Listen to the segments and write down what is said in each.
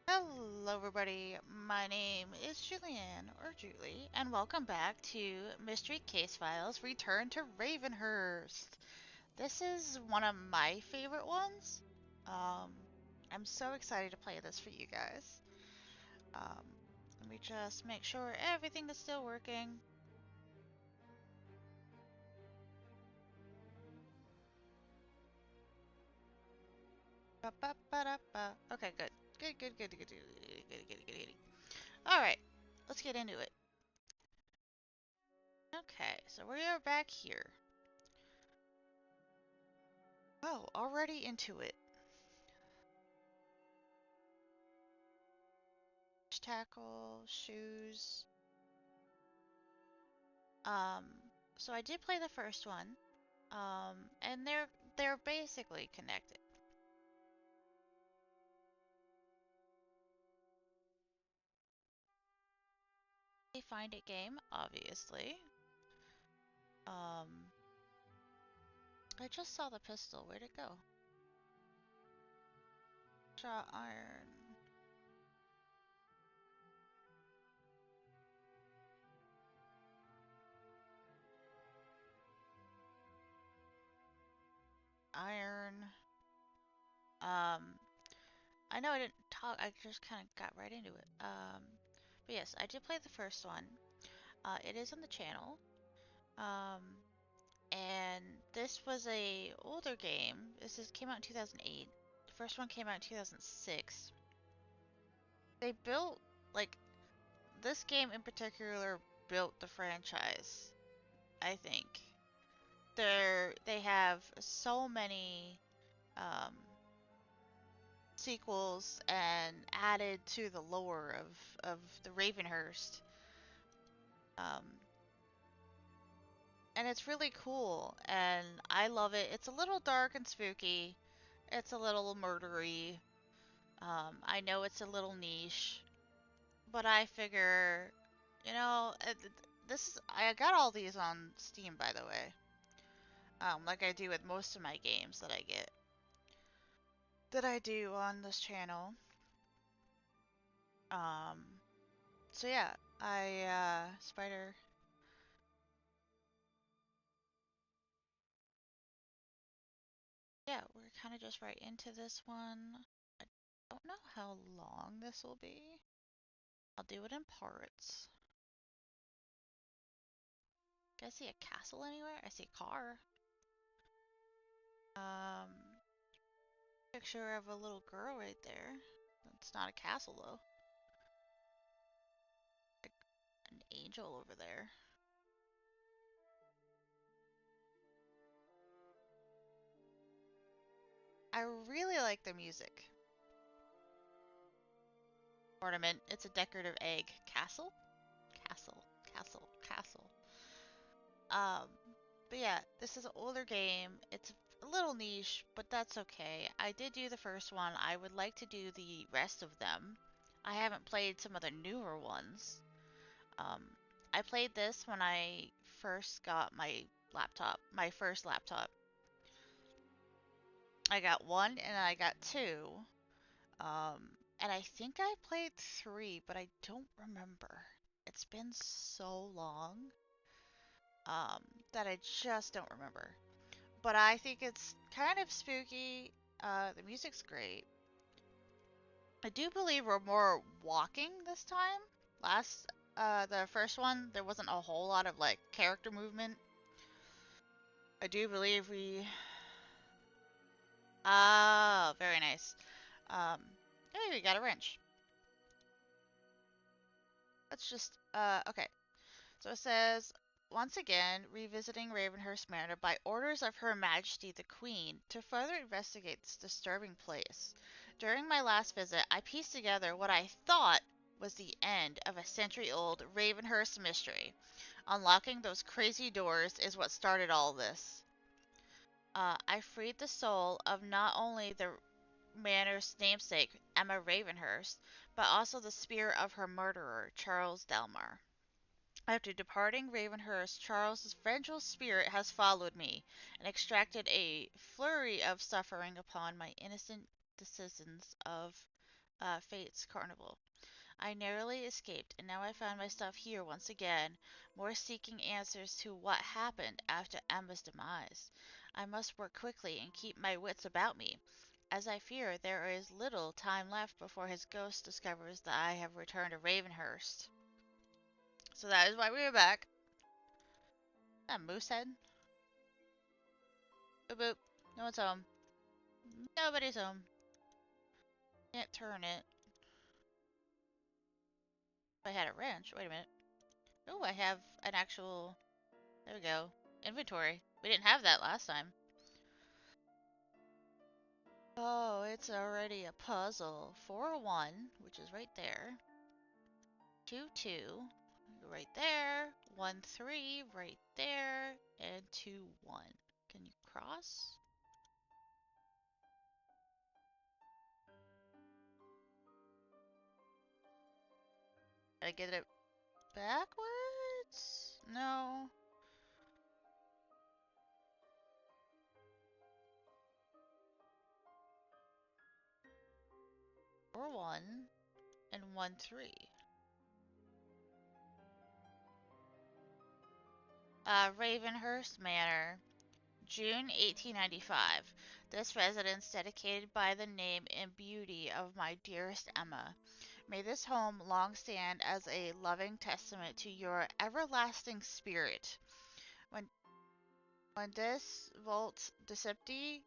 Hello, everybody. My name is Julianne, or Julie, and welcome back to Mystery Case Files Return to Ravenhearst. This is one of my favorite ones. Um, I'm so excited to play this for you guys. Um, Let me just make sure everything is still working. Ba-ba-ba-da-ba. Okay, good. Good. All right, let's get into it. Okay, so we are back here. Oh, already into it. Tackle, shoes. Um, so I did play the first one. And they're basically connected. A find it game, obviously. Um, I just saw the pistol. Where'd it go? Draw iron. Iron. Um, I know I didn't talk. I just kind of got right into it. But yes, I did play the first one. It is on the channel. Um, and this was a older game. Came out in 2008. The first one came out in 2006. They built like this game in particular built the franchise. I think they have so many um, sequels and added to the lore of the Ravenhearst. Um, and it's really cool and I love it. It's a little dark and spooky. It's a little murdery. I know it's a little niche, but I figure, you know, I got all these on Steam, by the way. Like I do with most of my games that I do on this channel. Um, so yeah, Spider. Yeah, we're kind of just right into this one. I don't know how long this will be. I'll do it in parts. Do I see a castle anywhere? I see a car. Um, Picture of a little girl right there. It's not a castle though. Like an angel over there. I really like the music. Ornament. It's a decorative egg. Castle? Castle. Castle. Um, but yeah, this is an older game. It's a little niche, but that's okay. I did do the first one. I would like to do the rest of them. I haven't played some of the newer ones. Um, I played this when I first got my first laptop. I got one and I got two. And I think I played three, but I don't remember. It's been so long, um, that I just don't remember. But I think it's kind of spooky. The music's great. I do believe we're more walking this time. The first one, there wasn't a whole lot of like character movement. I do believe we. Ah, very nice. Um, hey, we got a wrench. Let's just, okay. So it says, once again, revisiting Ravenhearst Manor by orders of Her Majesty the Queen to further investigate this disturbing place. During my last visit, I pieced together what I thought was the end of a century-old Ravenhearst mystery. Unlocking those crazy doors is what started all this. I freed the soul of not only the Manor's namesake, Emma Ravenhurst, but also the spirit of her murderer, Charles Delmar. After departing Ravenhurst, Charles's vengeful spirit has followed me and extracted a flurry of suffering upon my innocent citizens of Fate's Carnival. I narrowly escaped, and now I found myself here once again, more seeking answers to what happened after Emma's demise. I must work quickly and keep my wits about me, as I fear there is little time left before his ghost discovers that I have returned to Ravenhearst. So that is why we are back. That Moosehead? Boop boop. No one's home. Nobody's home. Can't turn it. If I had a wrench. Wait a minute. Oh, I have an actual... There we go. Inventory. We didn't have that last time. Oh, it's already a puzzle. 4-1, which is right there. 2-2, right there. 1-3, right there. And 2-1. Can you cross? Did I get it backwards? No. 4-1 and 1-3. Ravenhearst Manor, June 1895. This residence dedicated by the name and beauty of my dearest Emma. May this home long stand as a loving testament to your everlasting spirit. When when this Volt Decepti,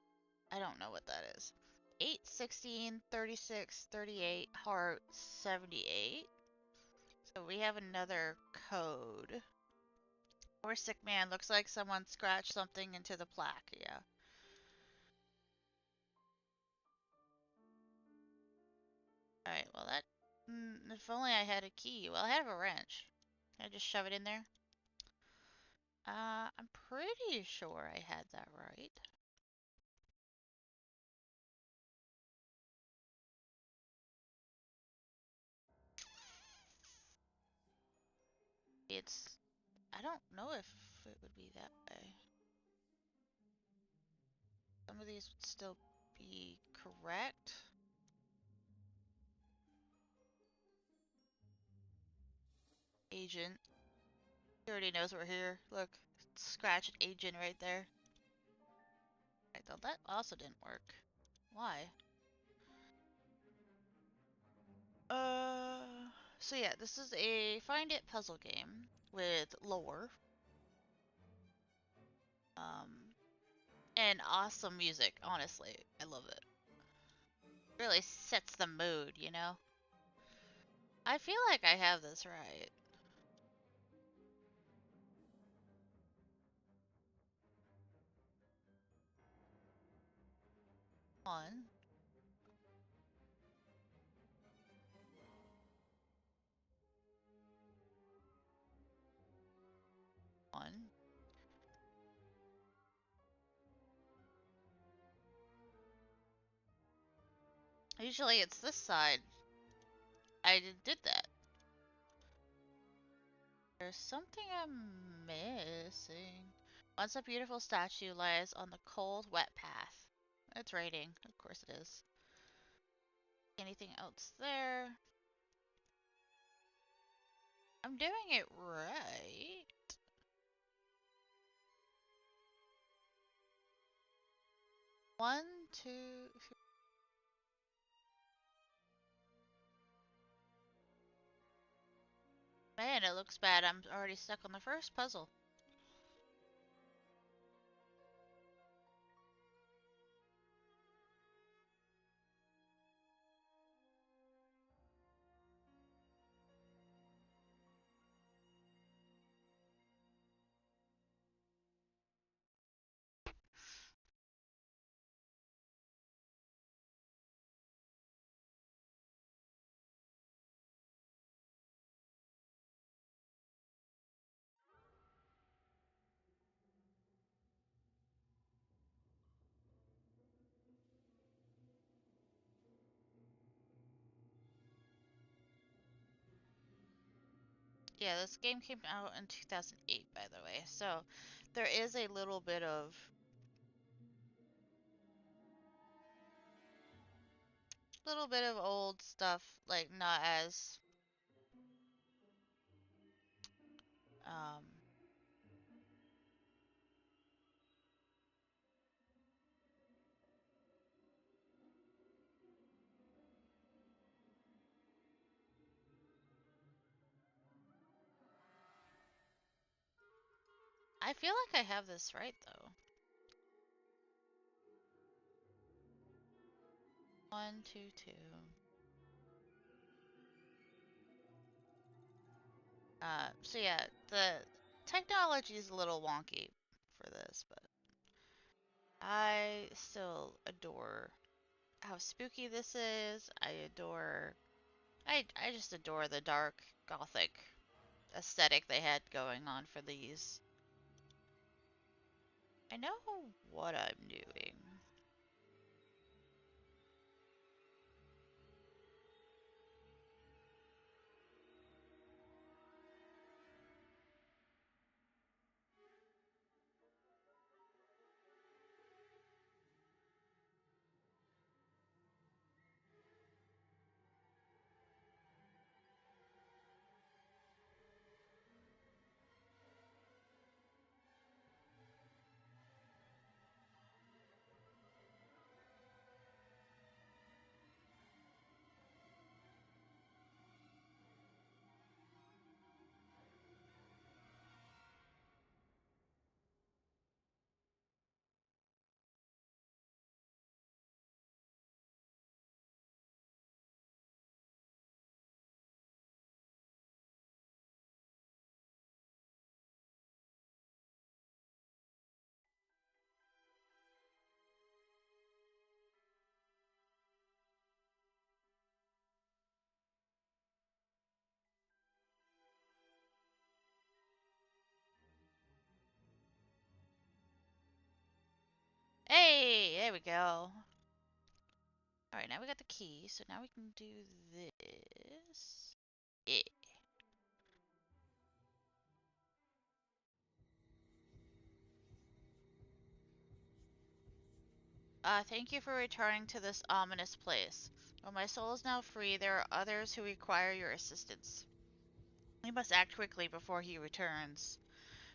I don't know what that is. 8, 16, 36, 38, heart 78. So we have another code. Poor sick man, looks like someone scratched something into the plaque, yeah. Alright, well that... if only I had a key. Well, I have a wrench. Can I just shove it in there? I'm pretty sure I had that right. It's... I don't know if it would be that way. Some of these would still be correct. Agent. He already knows we're here. Look, scratched agent right there. I thought that also didn't work. Why? So yeah, this is a find it puzzle game with lore. Um, and awesome music, honestly. I love it. Really sets the mood, you know? I feel like I have this right. One, one. Usually it's this side. I did that. There's something I'm missing. Once a beautiful statue lies on the cold, wet path. It's raining. Of course it is. Anything else there? I'm doing it right. One, two... Man, it looks bad. I'm already stuck on the first puzzle. Yeah, this game came out in 2008, by the way. So there is a little bit of Little bit of old stuff, like not as um I feel like I have this right though. 122. So yeah, the technology is a little wonky for this, but I still adore how spooky this is. I just adore the dark gothic aesthetic they had going on for these. I know what I'm doing. Hey, there we go. Alright, now we got the key, so now we can do this. Yeah. Thank you for returning to this ominous place. While my soul is now free, there are others who require your assistance. You must act quickly before he returns.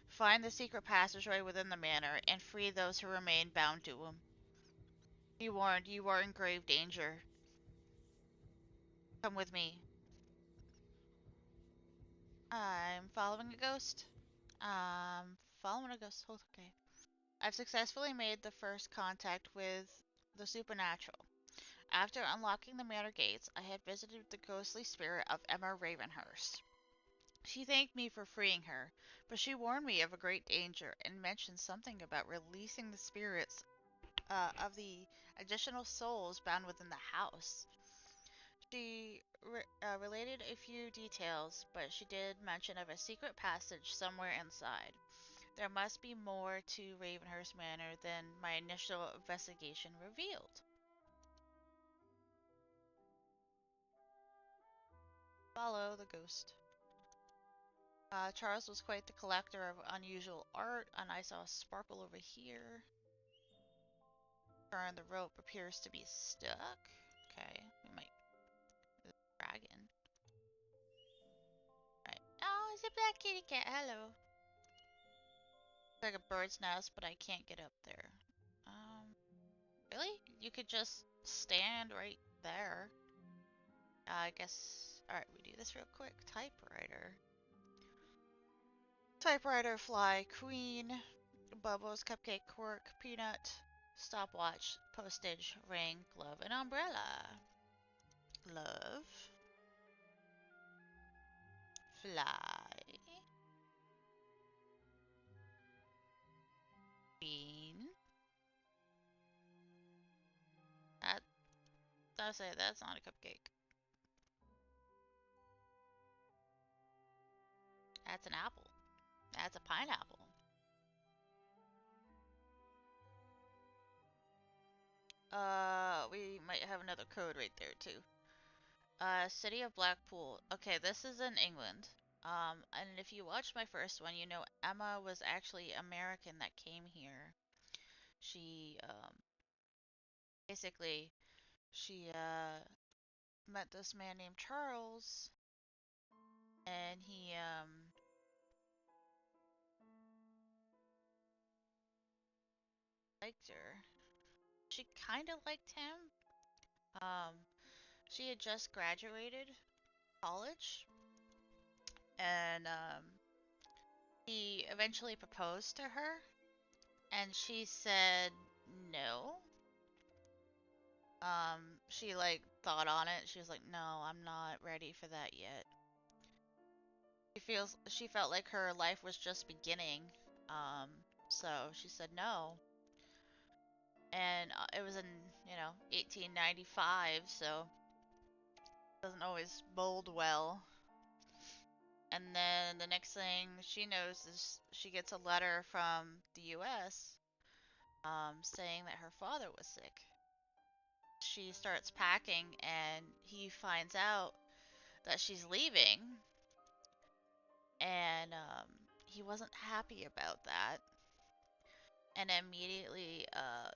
Find the secret passageway within the manor and free those who remain bound to him. Be warned, you are in grave danger. Come with me. I'm following a ghost. Following a ghost. Okay. I've successfully made the first contact with the supernatural. After unlocking the manor gates, I had visited the ghostly spirit of Emma Ravenhearst. She thanked me for freeing her, but she warned me of a great danger and mentioned something about releasing the spirits of the additional souls bound within the house. She related a few details, but she did mention of a secret passage somewhere inside. There must be more to Ravenhurst Manor than my initial investigation revealed. Follow the ghost. Charles was quite the collector of unusual art, and I saw a sparkle over here. Turn the rope appears to be stuck. Okay, we might. Dragon. Right. Oh, it's a black kitty cat. Hello. It's like a bird's nest, but I can't get up there. Really? You could just stand right there. I guess. Alright, we do this real quick. Typewriter. Typewriter, fly, queen, bubbles, cupcake, cork, peanut, stopwatch, postage, ring, glove, and umbrella. Love. Fly. Bean. That, I'll say that's not a cupcake. That's an apple. That's a pineapple. We might have another code right there too. City of Blackpool. Okay, this is in England. And if you watched my first one, you know Emma was actually American that came here. She, basically, She met this man named Charles, and he liked her. She kind of liked him. Um, she had just graduated college, and he eventually proposed to her, and she said no. She like thought on it. She was like, "No, I'm not ready for that yet." She felt like her life was just beginning. Um, so she said no. And it was in, 1895, so it doesn't always bode well. And then the next thing she knows is she gets a letter from the US saying that her father was sick. She starts packing and he finds out that she's leaving, and he wasn't happy about that. And immediately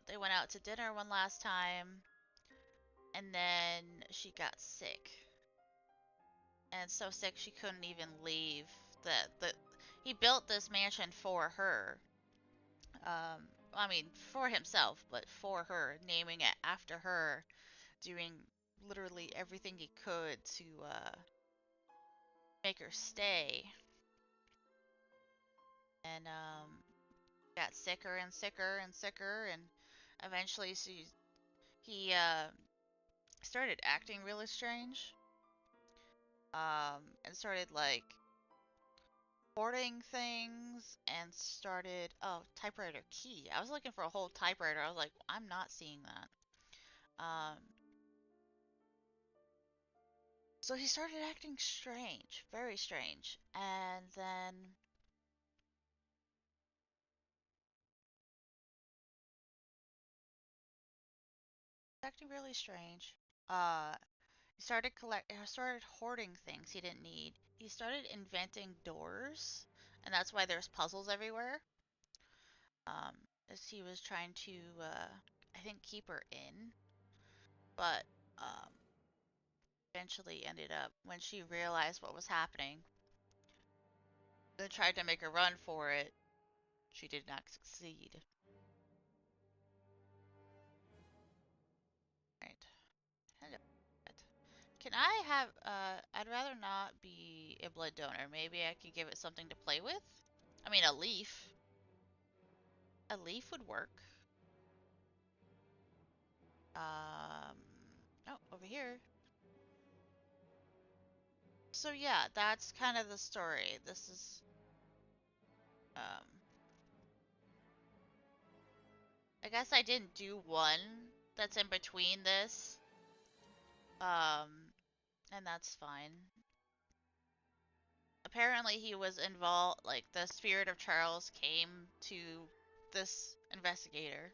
they went out to dinner one last time, and then she got sick, and so sick she couldn't even leave. The He built this mansion for her. I mean, for himself, but for her, naming it after her, doing literally everything he could to make her stay. And got sicker and sicker and sicker, and eventually he started acting really strange. And started like hoarding things, and started, oh, typewriter key. I was looking for a whole typewriter. I was like, I'm not seeing that. So he started acting strange, very strange, and then acting really strange. Uh, he started hoarding things he didn't need. He started inventing doors, and that's why there's puzzles everywhere. Um, as he was trying to, I think, keep her in, but um, eventually ended up when she realized what was happening and tried to make a run for it. She did not succeed. Right. Hello. Can I have, I'd rather not be a blood donor. Maybe I could give it something to play with? I mean, a leaf. A leaf would work. Um, oh, over here. So yeah, that's kind of the story. This is, um, I guess I didn't do one that's in between this. Um, and that's fine. Apparently he was involved, like the spirit of Charles came to this investigator.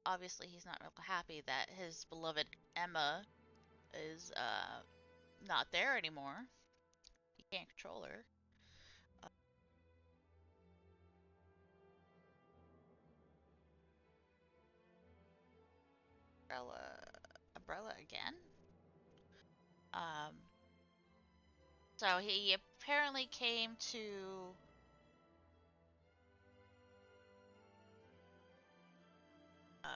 Obviously he's not real happy that his beloved Emma is not there anymore. He can't control her. Umbrella again. Um, so he apparently came to uh,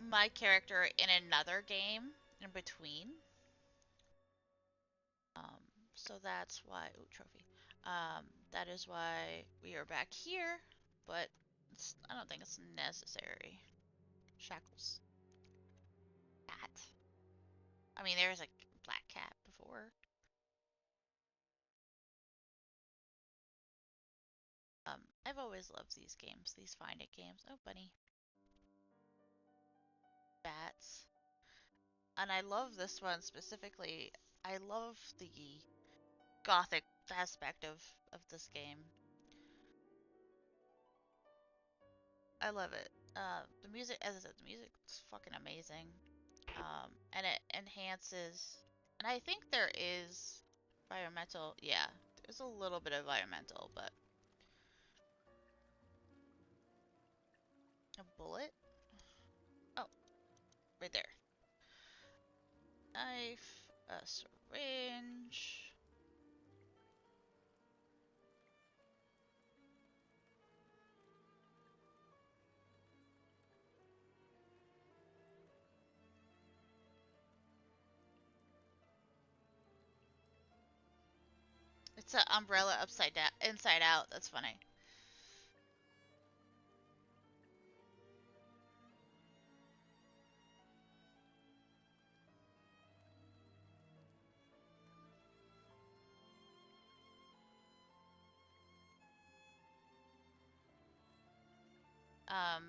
my character in another game in between. Um, so that's why, ooh, trophy. That is why we are back here, but I don't think it's necessary. Shackles. Cat. I mean, there was a black cat before. I've always loved these games, these find it games. Oh, bunny. Bats. And I love this one specifically. I love the gothic aspect of this game. I love it. The music, as I said, the music's fucking amazing. And it enhances. And I think there is environmental. Yeah, there's a little bit of environmental, but a bullet. Oh, right there. Knife, a syringe. It's an umbrella upside down, inside out. That's funny.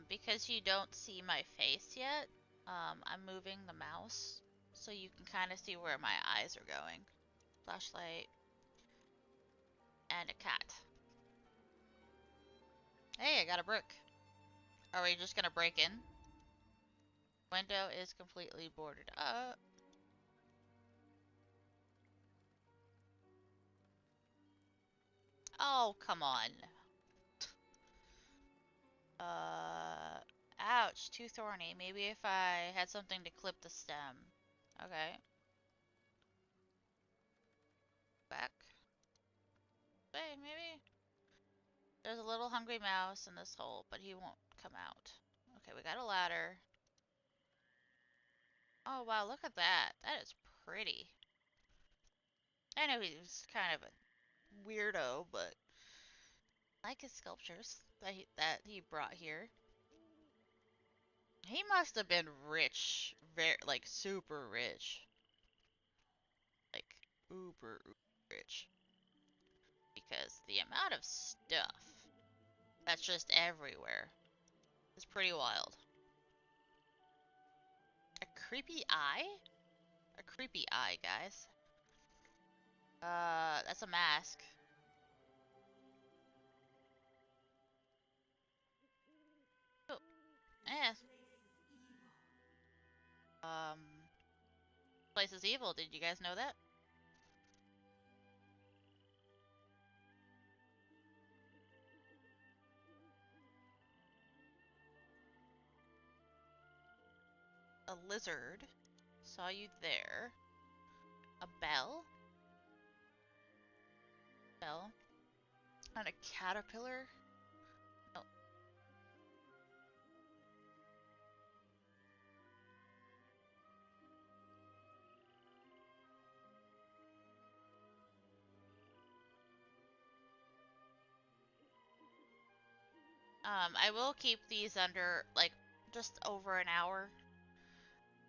Because you don't see my face yet, I'm moving the mouse so you can kind of see where my eyes are going. Flashlight and a cat. Hey, I got a brick. Are we just gonna break in? Window is completely boarded up. Oh, come on. Ouch, too thorny. Maybe if I had something to clip the stem. Okay. Back. Hey, maybe. There's a little hungry mouse in this hole, but he won't come out. Okay, we got a ladder. Oh, wow, look at that. That is pretty. I know he's kind of a weirdo, but I like his sculptures that he brought here. He must have been rich, very like super rich, like uber rich, because the amount of stuff that's just everywhere is pretty wild. A creepy eye? A creepy eye, guys. That's a mask. Oh, eh. Um, place is evil. Did you guys know that? A lizard. Saw you there. A bell. Bell. And a caterpillar. Oh. I will keep these under, like, just over an hour.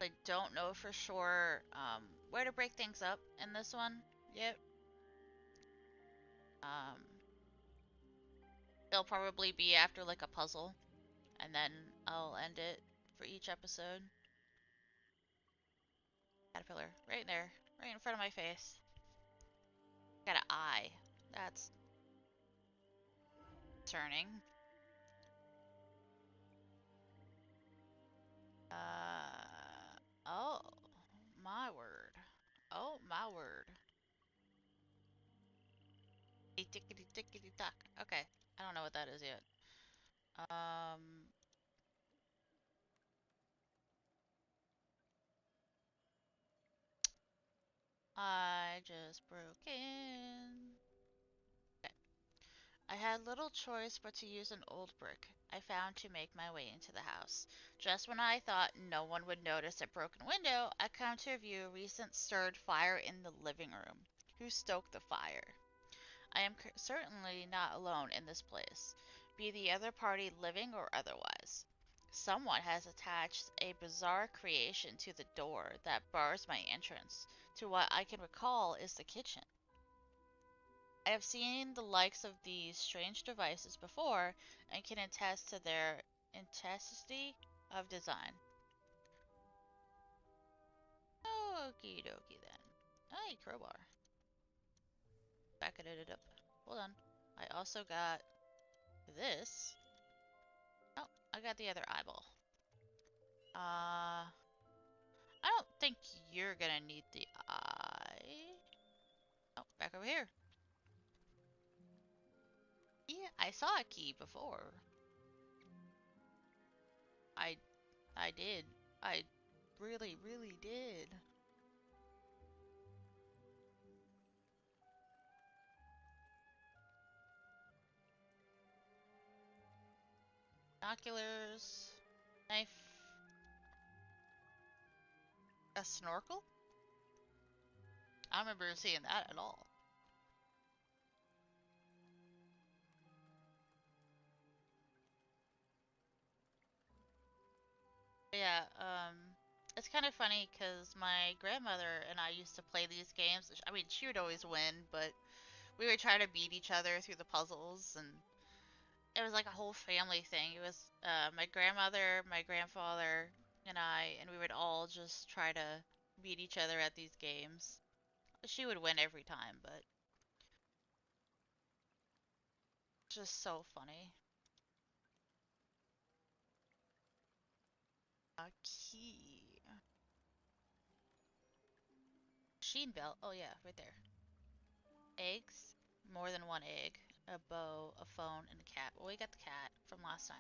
I don't know for sure, where to break things up in this one yet. Um, they'll probably be after, like, a puzzle, and then I'll end it for each episode. Caterpillar, right there, right in front of my face. Got an eye. That's turning. Oh, my word. Oh, my word. Tickety tickety tock. Okay, I don't know what that is yet. I just broke in. Okay. I had little choice but to use an old brick I found to make my way into the house. Just when I thought no one would notice a broken window, I come to view a recent stirred fire in the living room. Who stoked the fire? I am certainly not alone in this place, be the other party living or otherwise. Someone has attached a bizarre creation to the door that bars my entrance to what I can recall is the kitchen. I have seen the likes of these strange devices before and can attest to their intensity of design. Okie dokie then. Hey, crowbar. Backing it up. Hold on. I also got this. Oh, I got the other eyeball. I don't think you're gonna need the eye. Oh, back over here. Yeah, I saw a key before. I did. I really, really did. Binoculars, knife, a snorkel? I don't remember seeing that at all. Yeah, it's kind of funny because my grandmother and I used to play these games. I mean, she would always win, but we would try to beat each other through the puzzles, and it was like a whole family thing. It was my grandmother, my grandfather, and I, and we would all just try to beat each other at these games. She would win every time, but just so funny. A key. Sheen belt. Oh yeah, right there. Eggs. More than one egg. A bow, a phone, and a cat. Well, we got the cat from last time.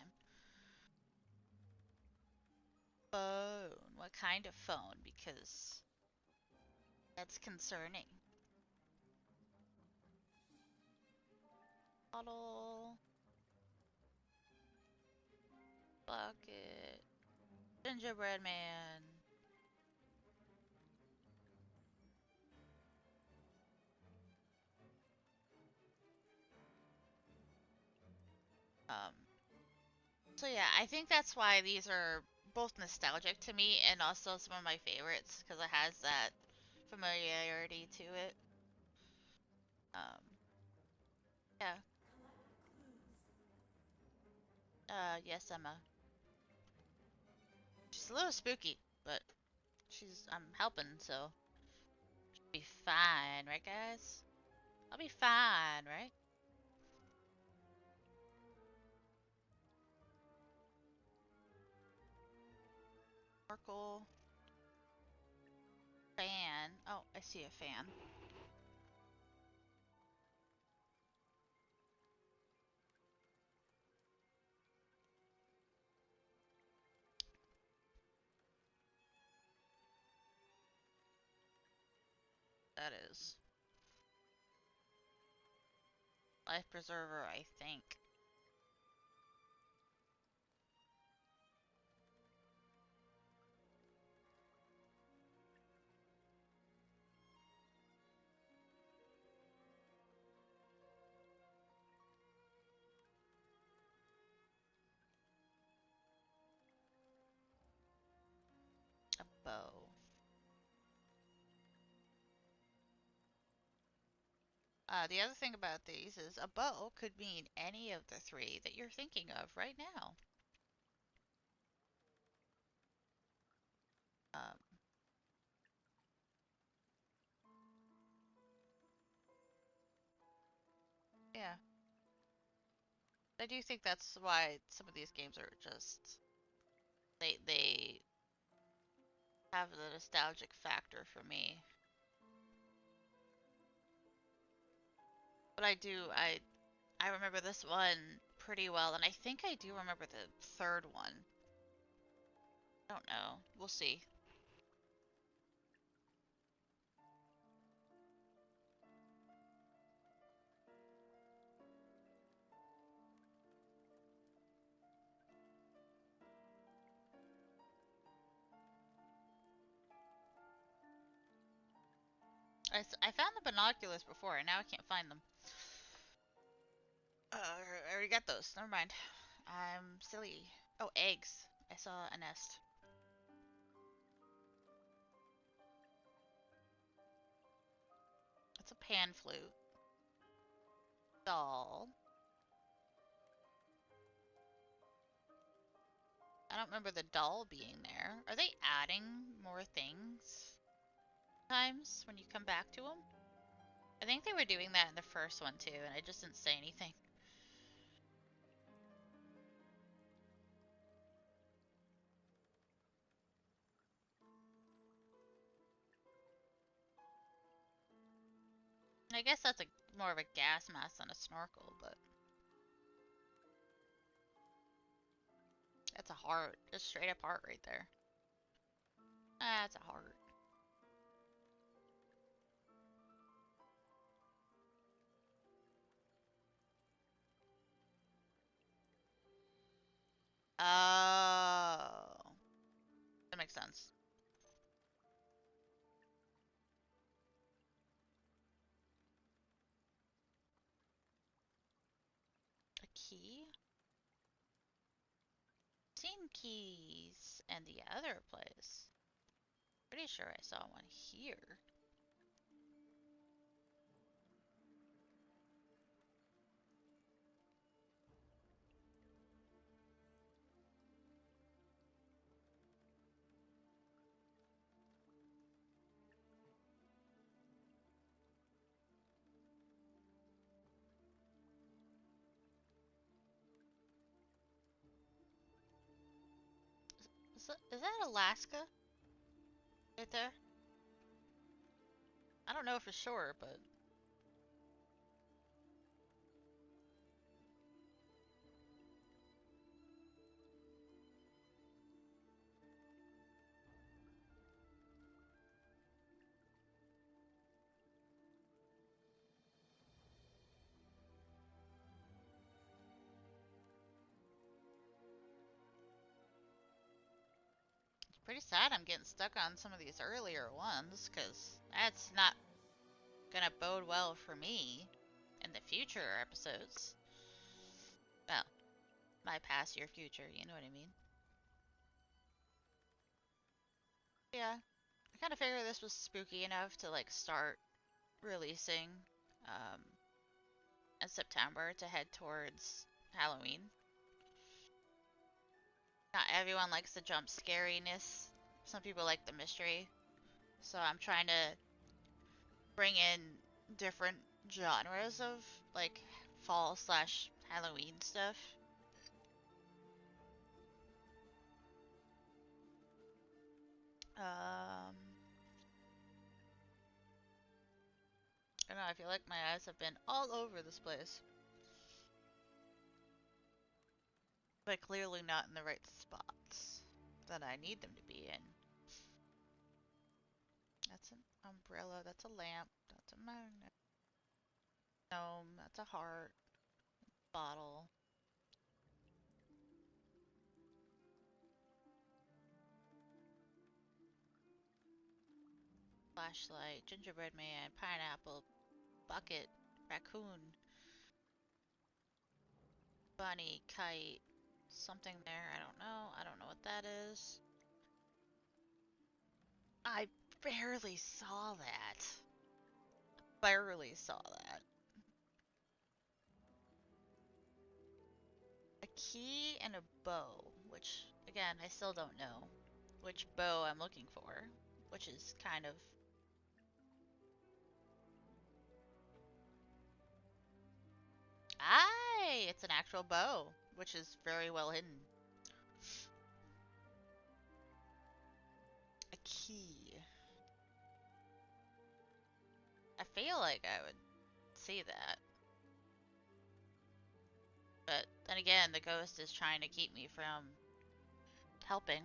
Phone. What kind of phone? Because that's concerning. Bottle. Bucket. Gingerbread man. Um, so yeah, I think that's why these are both nostalgic to me and also some of my favorites because it has that familiarity to it. Um, yeah. Yes, Emma. She's a little spooky, but I'm helping, so be fine, right, guys? I'll be fine, right? Sparkle fan. Oh, I see a fan. That is life preserver, I think. A bow. The other thing about these is a bow could mean any of the three that you're thinking of right now. Um, yeah, I do think that's why some of these games are just they have the nostalgic factor for me. But I remember this one pretty well, and I think I do remember the third one. I don't know. We'll see. I found the binoculars before, and now I can't find them. I already got those. Never mind. I'm silly. Oh, eggs. I saw a nest. It's a pan flute. Doll. I don't remember the doll being there. Are they adding more things times when you come back to them? I think they were doing that in the first one too, and I just didn't say anything. I guess that's a more of a gas mask than a snorkel, but that's a heart. Just straight up heart right there. Ah, it's a heart. Oh. That makes sense. A key? Seen keys in the other place. Pretty sure I saw one here. Is that Alaska? Right there? I don't know for sure, but it's pretty sad I'm getting stuck on some of these earlier ones, because that's not gonna bode well for me in the future episodes. Well, my past, your future, you know what I mean? Yeah, I kind of figured this was spooky enough to like start releasing um, in September to head towards Halloween. Not everyone likes the jump scariness. Some people like the mystery. So I'm trying to bring in different genres of like fall slash Halloween stuff. I don't know, I feel like my eyes have been all over this place. But clearly not in the right spots that I need them to be in. That's an umbrella, that's a lamp, that's a magnet. Gnome, that's a heart. Bottle. Flashlight, gingerbread man, pineapple, bucket, raccoon, bunny, kite, something there, I don't know. I don't know what that is. I barely saw that. Barely saw that. A key and a bow, which, again, I still don't know which bow I'm looking for, which is kind of... Aye! It's an actual bow, which is very well hidden. A key. I feel like I would see that. But then again, the ghost is trying to keep me from helping.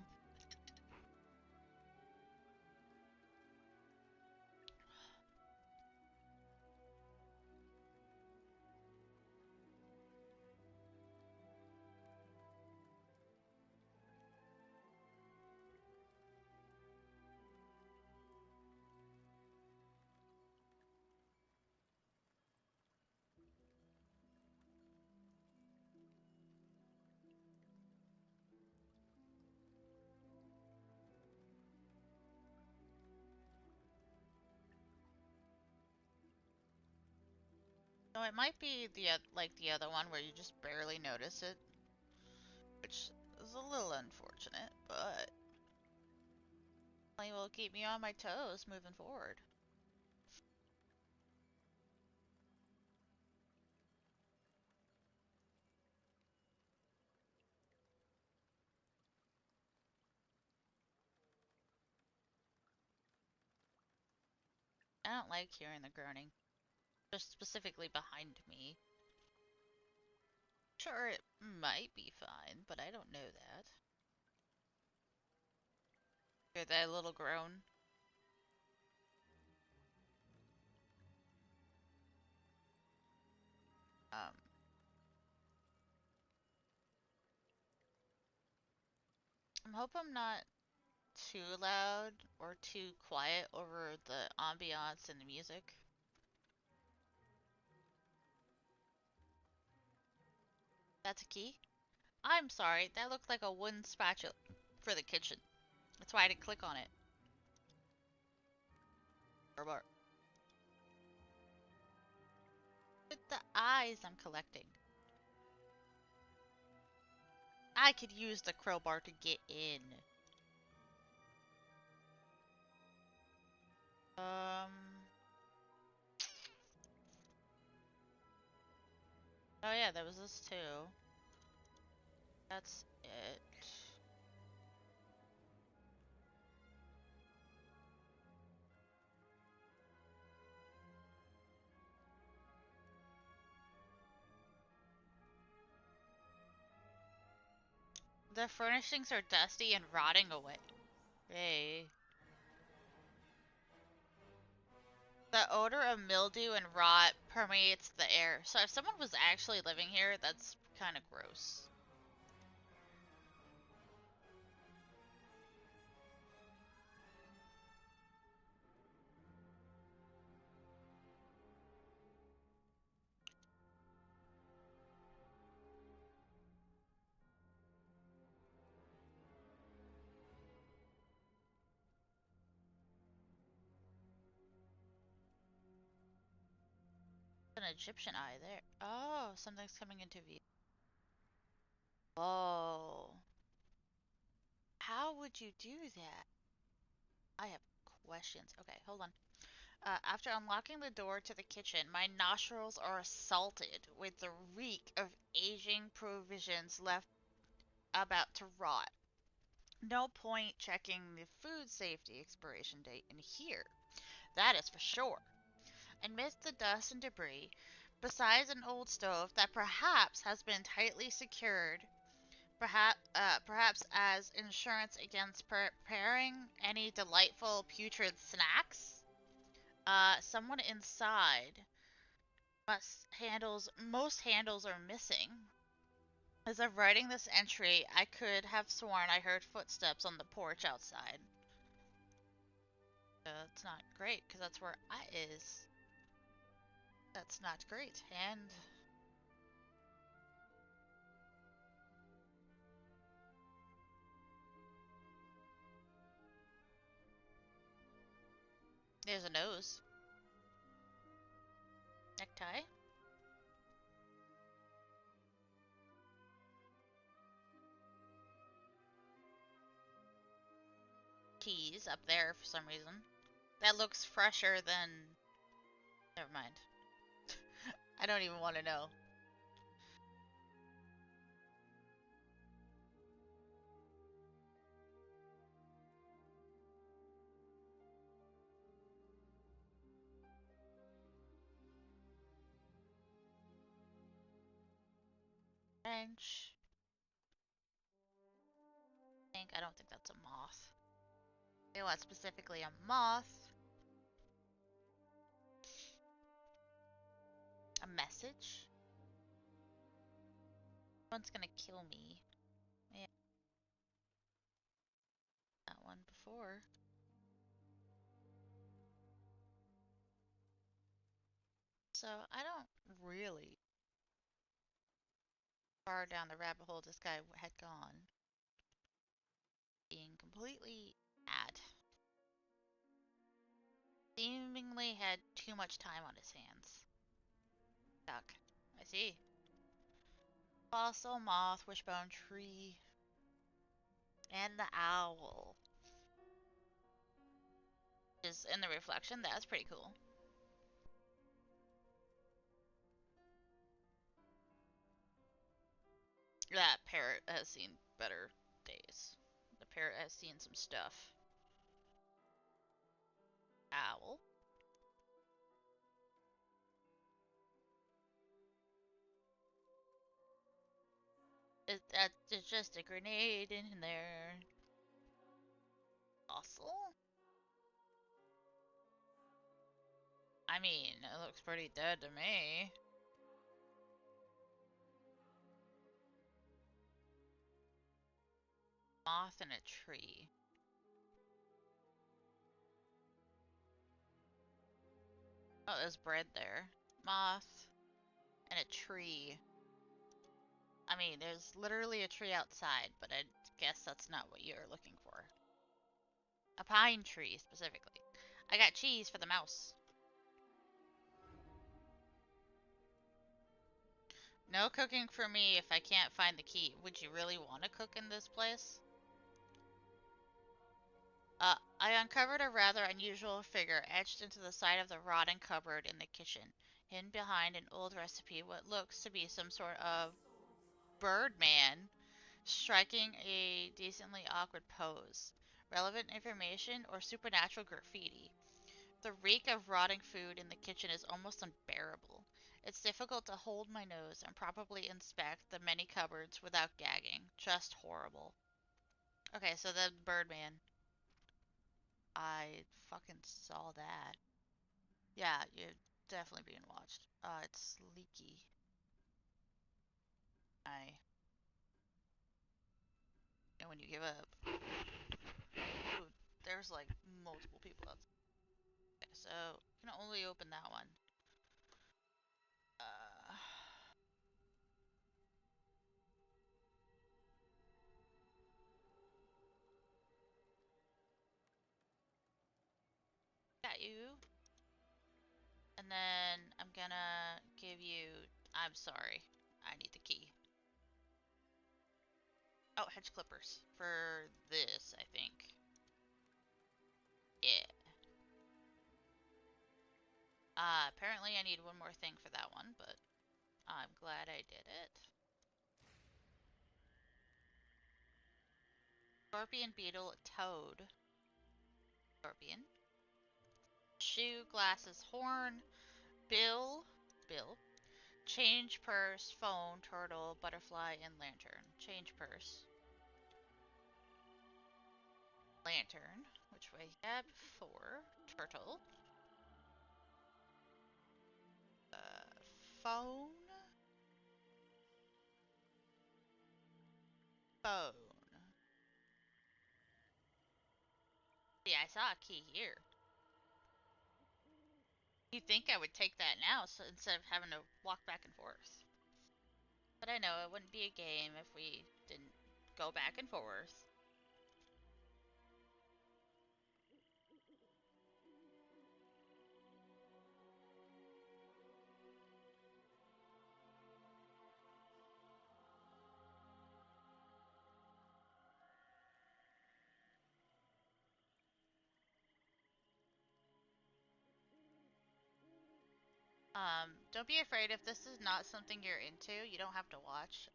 So it might be like the other one where you just barely notice it, which is a little unfortunate, but it will keep me on my toes moving forward. I don't like hearing the groaning, just specifically behind me. Sure, it might be fine, but I don't know that. Hear that little groan. Um, I hope I'm not too loud or too quiet over the ambiance and the music. That's a key? I'm sorry, that looked like a wooden spatula for the kitchen. That's why I didn't click on it. With the eyes I'm collecting. I could use the crowbar to get in. Um. Oh yeah, there was this too. That's it. The furnishings are dusty and rotting away. Hey. The odor of mildew and rot permeates the air. So if someone was actually living here, that's kind of gross. An Egyptian eye there. Oh, something's coming into view. Oh. How would you do that? I have questions. Okay, hold on. After unlocking the door to the kitchen, my nostrils are assaulted with the reek of aging provisions left about to rot. No point checking the food safety expiration date in here. That is for sure. Amidst the dust and debris, besides an old stove that perhaps has been tightly secured, perhaps as insurance against preparing any delightful putrid snacks, someone inside most handles are missing. As of writing this entry, I could have sworn I heard footsteps on the porch outside. It's not great, because that's where I is. That's not great. And there's a nose. Necktie. Keys up there for some reason. That looks fresher than... Never mind. I don't even want to know. Bench. I don't think that's a moth. They want specifically a moth. A message? Someone's gonna kill me. Yeah, that one before. So I don't really far down the rabbit hole this guy had gone. Being completely mad. Seemingly had too much time on his hands. Duck. I see. Fossil, moth, wishbone, tree, and the owl. Is in the reflection. That's pretty cool. That parrot has seen better days. The parrot has seen some stuff. Owl. It's just a grenade in there. Oh. fossil? I mean, it looks pretty dead to me. Moth in a tree. Oh, there's bread there. Moth and a tree. I mean, there's literally a tree outside, but I guess that's not what you're looking for. A pine tree, specifically. I got cheese for the mouse. No cooking for me if I can't find the key. Would you really want to cook in this place? I uncovered a rather unusual figure etched into the side of the rotting cupboard in the kitchen, hidden behind an old recipe, what looks to be some sort of birdman, striking a decently awkward pose. Relevant information or supernatural graffiti? The reek of rotting food in the kitchen is almost unbearable. It's difficult to hold my nose and properly inspect the many cupboards without gagging. Just horrible. Okay, so the Birdman. I fucking saw that. Yeah, you're definitely being watched. It's leaky. I. And when you give up. Ooh, there's like multiple people outside. Okay, so you can only open that one. Uh. Got you. And then I'm gonna give you. I'm sorry. I need the key. Oh, hedge clippers. For this, I think. Yeah. Apparently I need one more thing for that one, but I'm glad I did it. Scorpion, beetle, toad. Scorpion. Shoe, glasses, horn, bill. Bill. Change purse, phone, turtle, butterfly, and lantern. Change purse. Lantern, which way? Tab 4. Turtle. Phone. Phone. Yeah, I saw a key here. You'd think I would take that now, so instead of having to walk back and forth. But I know it wouldn't be a game if we didn't go back and forth. Don't be afraid if this is not something you're into. You don't have to watch.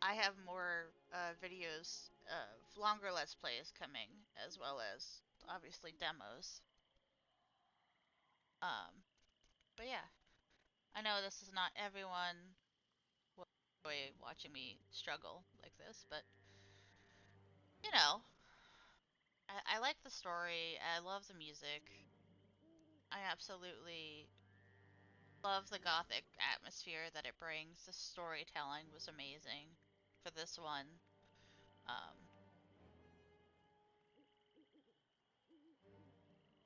I have more videos of longer Let's Plays coming, as well as obviously demos. Um, but yeah, I know this is not everyone will enjoy watching me struggle like this, but you know, I like the story. I love the music. I absolutely love the gothic atmosphere that it brings. The storytelling was amazing for this one. Um,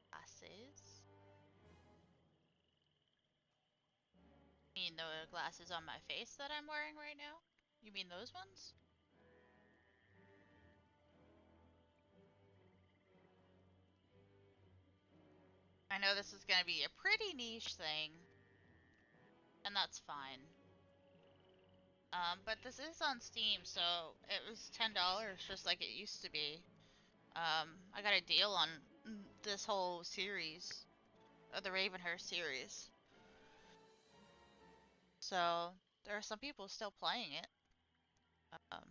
Glasses. You mean the glasses on my face that I'm wearing right now? You mean those ones? I know this is gonna be a pretty niche thing, and that's fine. But this is on Steam, so it was $10 just like it used to be. I got a deal on this whole series, the Ravenhearst series. So there are some people still playing it. Um,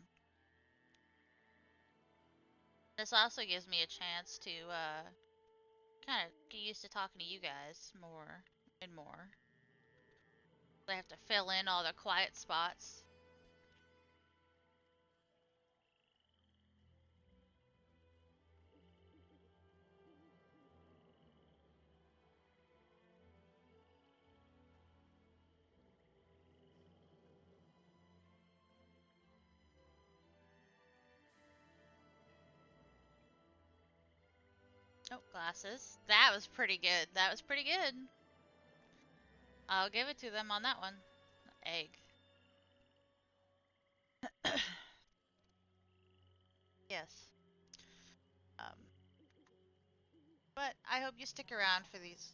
this also gives me a chance to kind of get used to talking to you guys more and more. I have to fill in all the quiet spots. Oh, glasses. That was pretty good. That was pretty good. I'll give it to them on that one. Egg. Yes. Um, but I hope you stick around for these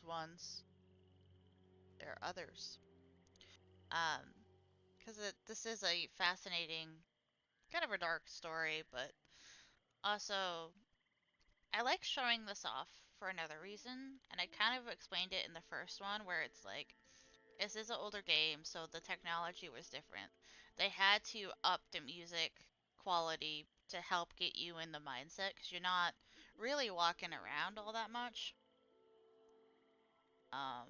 ones. There are others. Um, because this is a fascinating, kind of a dark story, but also I like showing this off for another reason, and I kind of explained it in the first one where it's like, this is an older game, so the technology was different. They had to up the music quality to help get you in the mindset because you're not really walking around all that much. Um,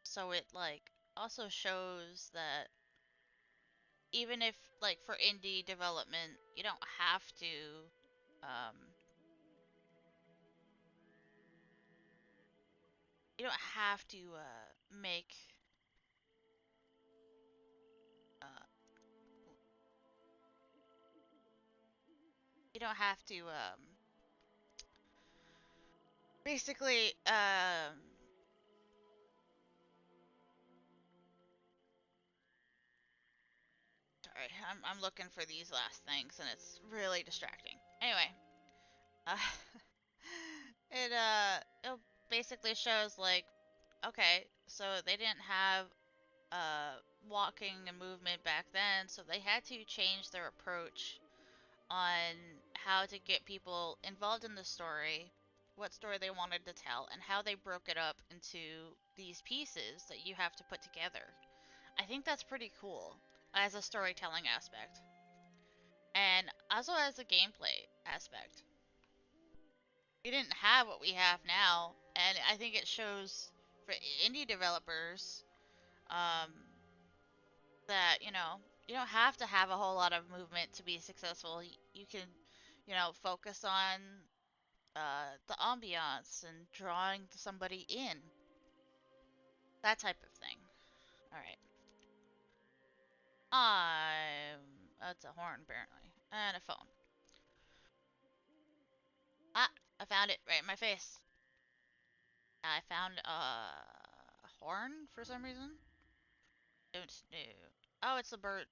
so it like also shows that even if like for indie development, um, you don't have to make uh, you don't have to basically sorry, I'm looking for these last things and it's really distracting. Anyway, uh, it basically shows like, okay, so they didn't have uh walking and movement back then, so they had to change their approach on how to get people involved in the story, what story they wanted to tell, and how they broke it up into these pieces that you have to put together. I think that's pretty cool as a storytelling aspect, and also as a gameplay aspect. We didn't have what we have now, and I think it shows for indie developers um, that you don't have to have a whole lot of movement to be successful. You can focus on the ambiance and drawing somebody in, that type of thing. All right, that's a horn apparently, and a phone. Ah, I found it right in my face. I found a horn for some reason. Don't know. Oh, it's bird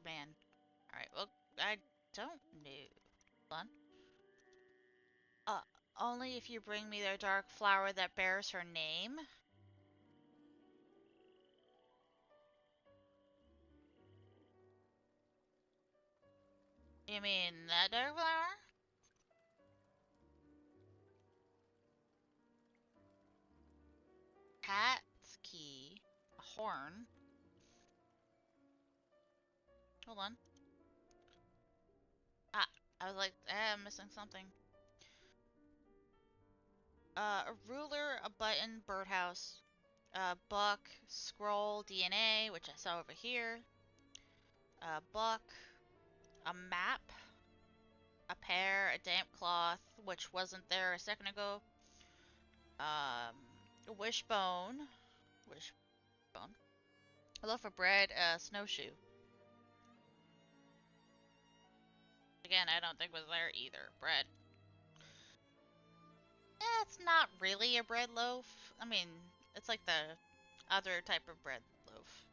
man. All right. Well, I don't know. Hold on. Uh, only if you bring me the dark flower that bears her name. You mean that dark flower? Cat's key. A horn. Hold on. Ah, I was like, I'm missing something. A ruler, a button, birdhouse, a buck, scroll, DNA, which I saw over here, a buck, a map, a pear, a damp cloth, which wasn't there a second ago, a wishbone, wishbone, a loaf of bread, a snowshoe. Again, I don't think was there either. Bread. It's not really a bread loaf. I mean, it's like the other type of bread loaf.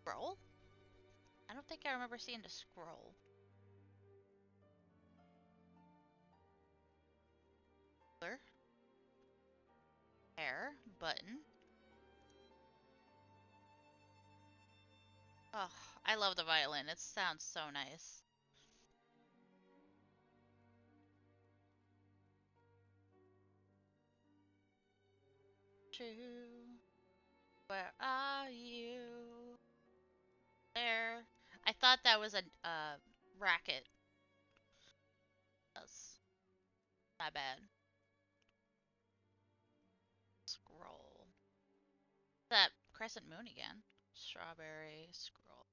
Scroll? I don't think I remember seeing the scroll. Hair, button. Oh, I love the violin. It sounds so nice. True. Where are you? There. I thought that was a racket. That's my bad. Scroll. That crescent moon again. Strawberry scroll.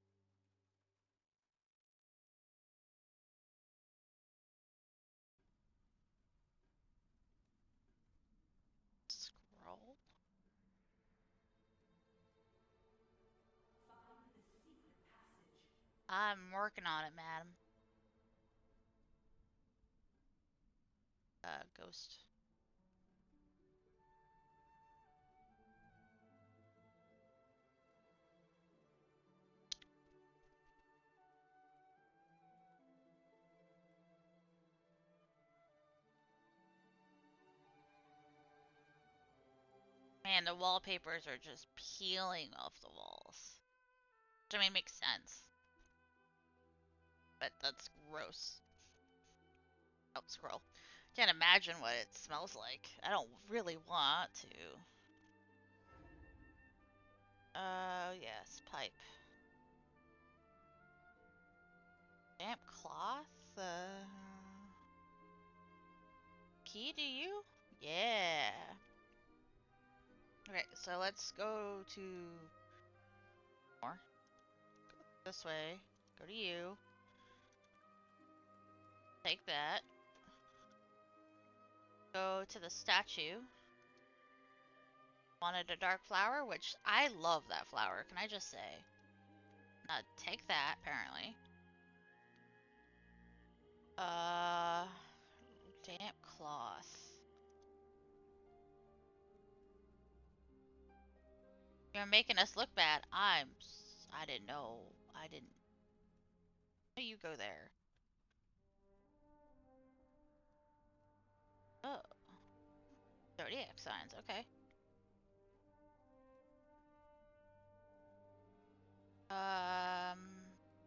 Scroll. I'm working on it, madam. Ghost. Man, the wallpapers are just peeling off the walls. Which, I mean, makes sense. But that's gross. Oh, scroll. Can't imagine what it smells like. I don't really want to. Yes, pipe. Damp cloth? Key to you? Yeah. Okay, so let's go to more. Go this way. Go to you. Take that. Go to the statue. Wanted a dark flower, which I love that flower, can I just say? Take that, apparently. Uh, damp cloth. You're making us look bad. I didn't know. I didn't. You go there. Oh. Zodiac signs, okay. Um,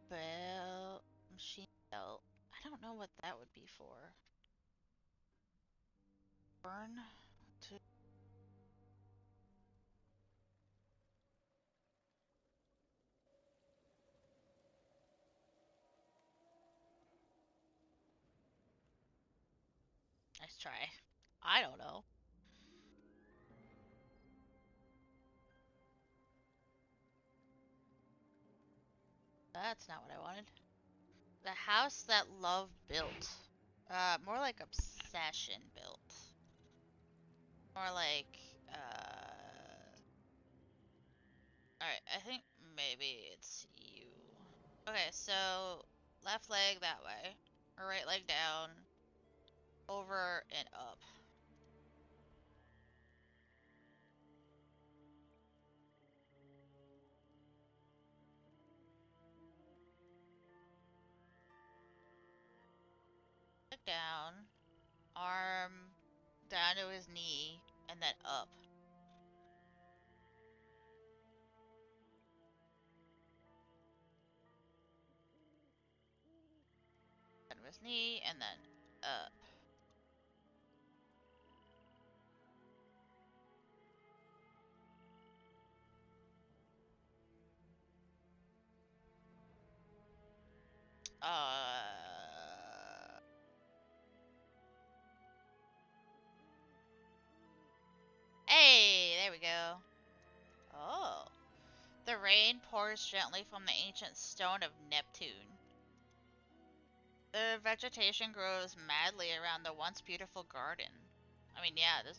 belt, machine belt. I don't know what that would be for. Burn to nice try. I don't know. That's not what I wanted. The house that love built. More like obsession built. More like, alright, I think maybe it's you. Okay, so left leg that way. Or right leg down. Over and up. Leg down. Arm down to his knee. And then up. Down to his knee and then up. Hey, there we go. Oh. The rain pours gently from the ancient stone of Neptune. The vegetation grows madly around the once beautiful garden. I mean, yeah, this.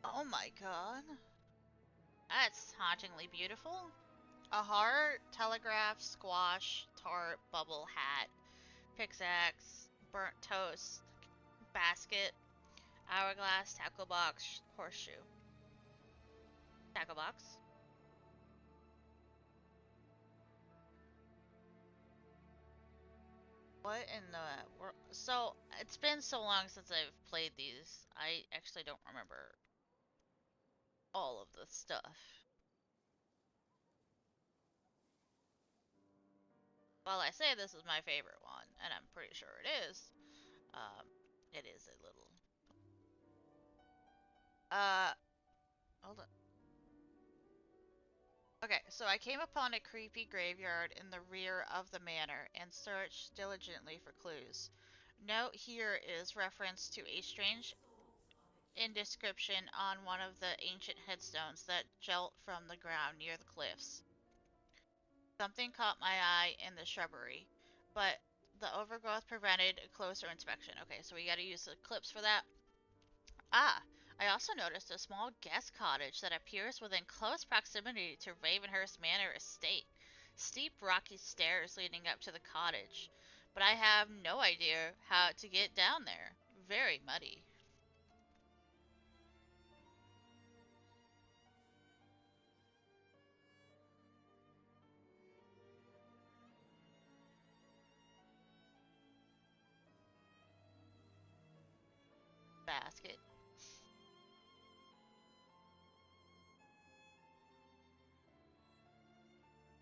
Oh my god. That's hauntingly beautiful. A heart, telegraph, squash, tart, bubble, hat, pickaxe, burnt toast, basket, hourglass, tackle box, horseshoe. Tackle box. What in the world? So, it's been so long since I've played these, I actually don't remember all of the stuff. While I say this is my favorite one, and I'm pretty sure um, it is a little. Uh, hold on. Okay, so I came upon a creepy graveyard in the rear of the manor and searched diligently for clues. Note here is reference to a strange inscription on one of the ancient headstones that jut from the ground near the cliffs. Something caught my eye in the shrubbery, but the overgrowth prevented a closer inspection. Okay, so we gotta use the clips for that. Ah, I also noticed a small guest cottage that appears within close proximity to Ravenhearst Manor estate. Steep rocky stairs leading up to the cottage, but I have no idea how to get down there. Very muddy. Basket.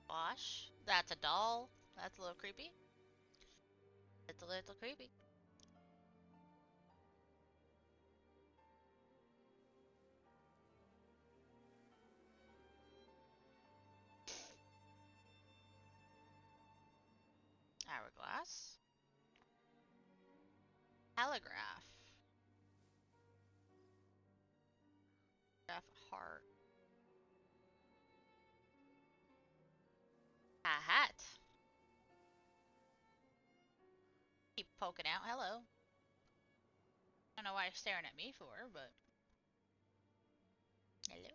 Wash. That's a doll. That's a little creepy. It's a little creepy. Hourglass. Telegraph. Graph heart. A hat. Keep poking out. Hello. I don't know why you're staring at me for, but hello.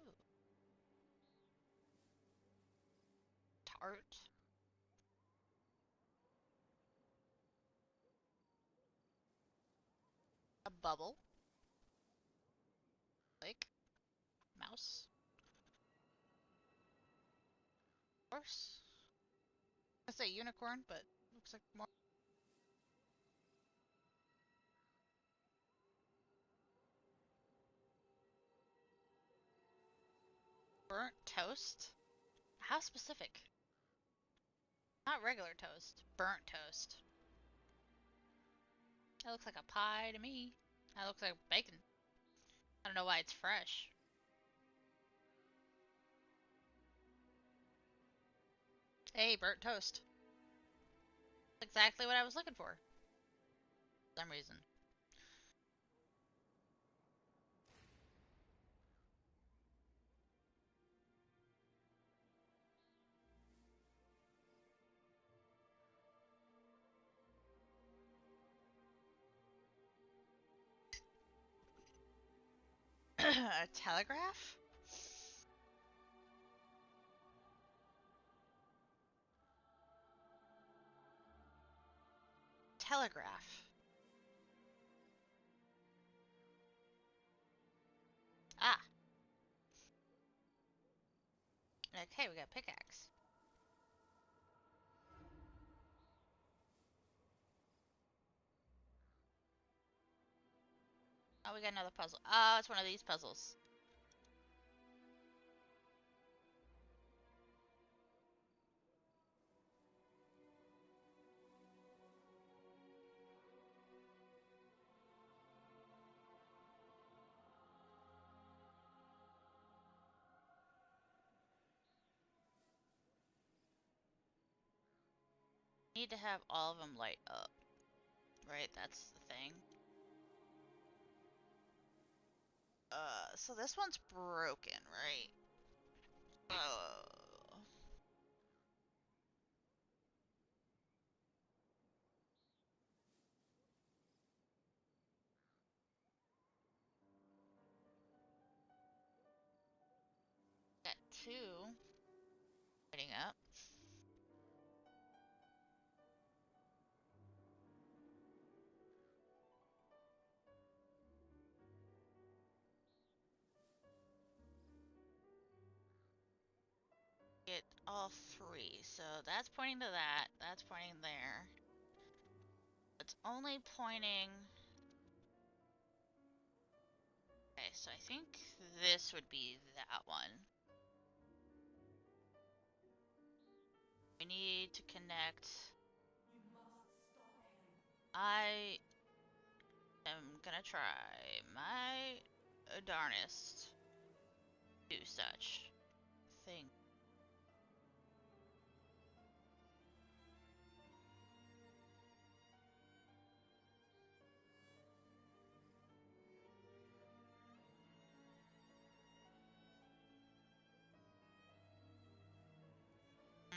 Tart. A bubble. Like mouse. Horse. I say unicorn, but looks like more burnt toast. How specific? Not regular toast. Burnt toast. That looks like a pie to me. That looks like bacon. I don't know why it's fresh. Hey, burnt toast. That's exactly what I was looking for. For some reason. A telegraph? Telegraph. Ah. Okay, we got pickaxe. Oh, we got another puzzle. Oh, it's one of these puzzles. Need to have all of them light up. Right, that's the thing. So this one's broken, right? Oh. Got two lighting up. Get all three. So that's pointing to that. That's pointing there. It's only pointing. Okay, so I think this would be that one. We need to connect. I am gonna try my darnest to do such thing. Hmm.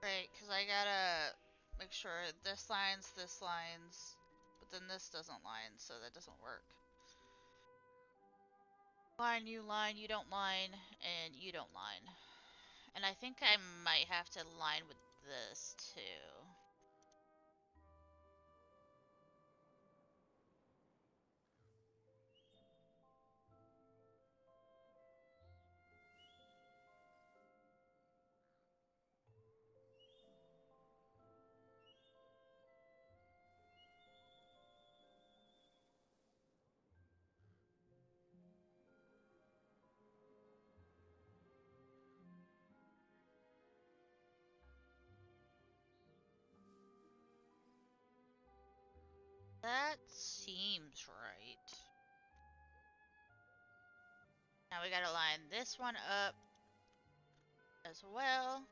Right, because I gotta make sure this lines, but then this doesn't line, so that doesn't work. Line, you don't line, and you don't line. And I think I might have to line with this too. That seems right. Now we gotta line this one up as well.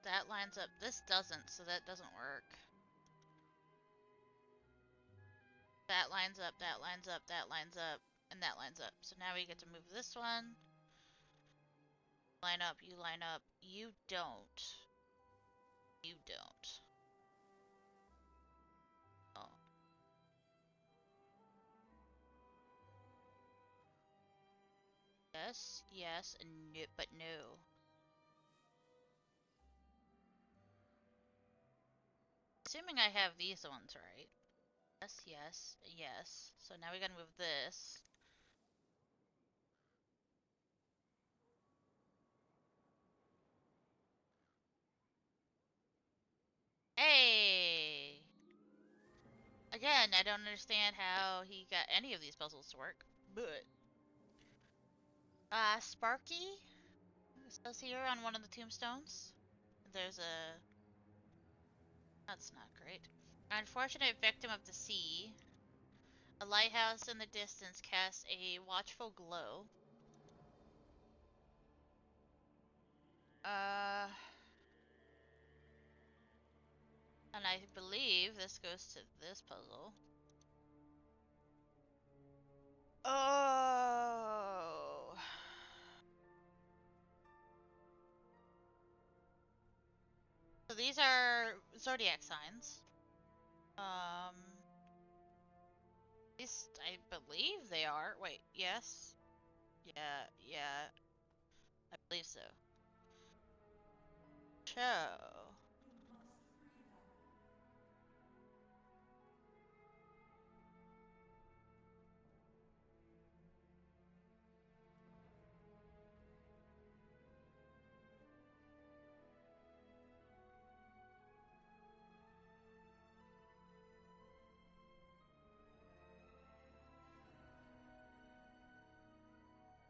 That lines up. This doesn't, so that doesn't work. That lines up, that lines up, that lines up, and that lines up. So now we get to move this one. Line up, you line up. You don't. You don't. Oh. Yes, yes, and no, but no. Assuming I have these ones right. Yes, yes, yes. So now we gotta move this. Hey! Again, I don't understand how he got any of these puzzles to work. But Sparky? It says here on one of the tombstones. There's a... That's not great. Unfortunate victim of the sea. A lighthouse in the distance casts a watchful glow. Uh... And I believe this goes to this puzzle. Oh... So these are zodiac signs. At least I believe they are. Wait, yes? Yeah, yeah, I believe so. So...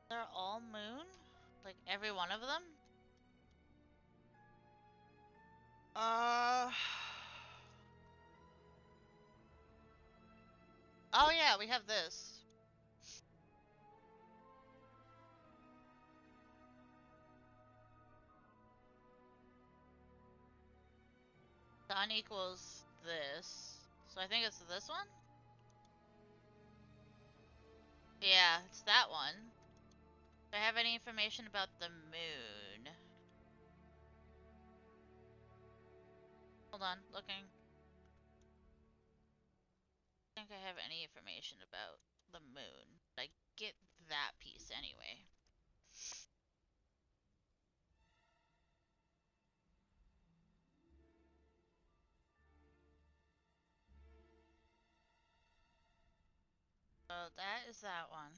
They're all moon? Like every one of them? Uh... Oh yeah, we have this. Sun equals this. So I think it's this one? Yeah, it's that one. Do I have any information about the moon? Hold on, looking. I think I have any information about the moon. I get that piece anyway. So that is that one.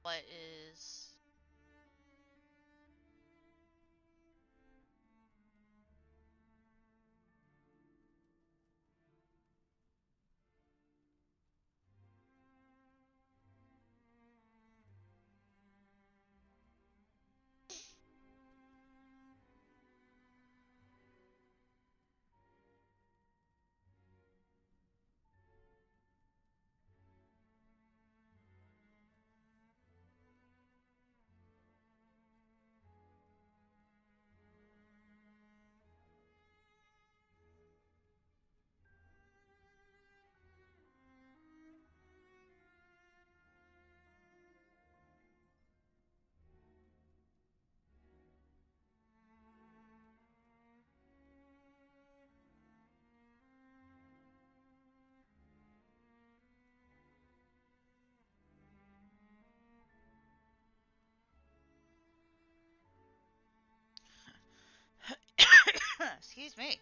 What is... Excuse me.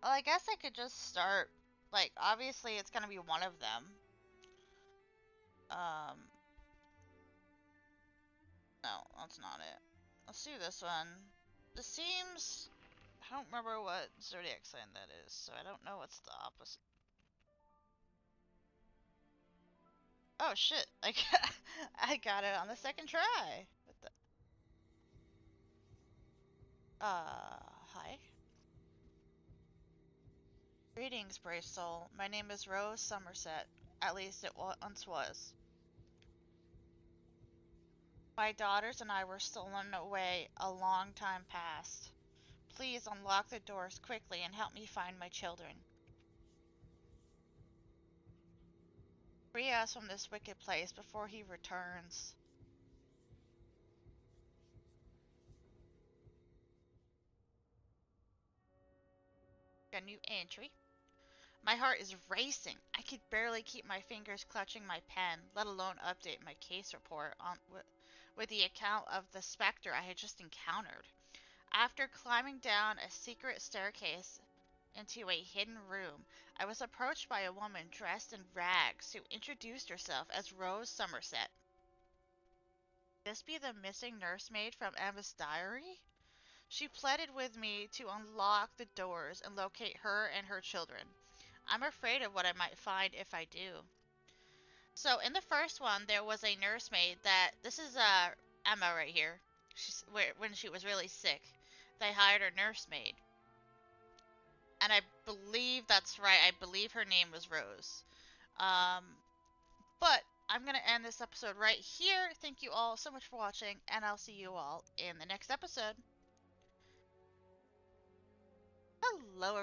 Well, I guess I could just start. Like, obviously, it's gonna be one of them. Um, no, that's not it. Let's do this one. This seems... I don't remember what zodiac sign that is, so I don't know what's the opposite. Oh shit! I got it on the second try. What the? Hi. Greetings, brave soul. My name is Rose Somerset. At least it once was. My daughters and I were stolen away a long time past. Please unlock the doors quickly and help me find my children. Free us from this wicked place before he returns. A new entry. My heart is racing. I could barely keep my fingers clutching my pen, let alone update my case report with the account of the specter I had just encountered. After climbing down a secret staircase into a hidden room, I was approached by a woman dressed in rags who introduced herself as Rose Somerset. Could this be the missing nursemaid from Emma's diary? She pleaded with me to unlock the doors and locate her and her children. I'm afraid of what I might find if I do. So in the first one, there was a nursemaid that this is Emma right here. When she was really sick, they hired a nursemaid, and I believe that's right. I believe her name was Rose. Um, but I'm gonna end this episode right here. Thank you all so much for watching, and I'll see you all in the next episode. Hello, everyone.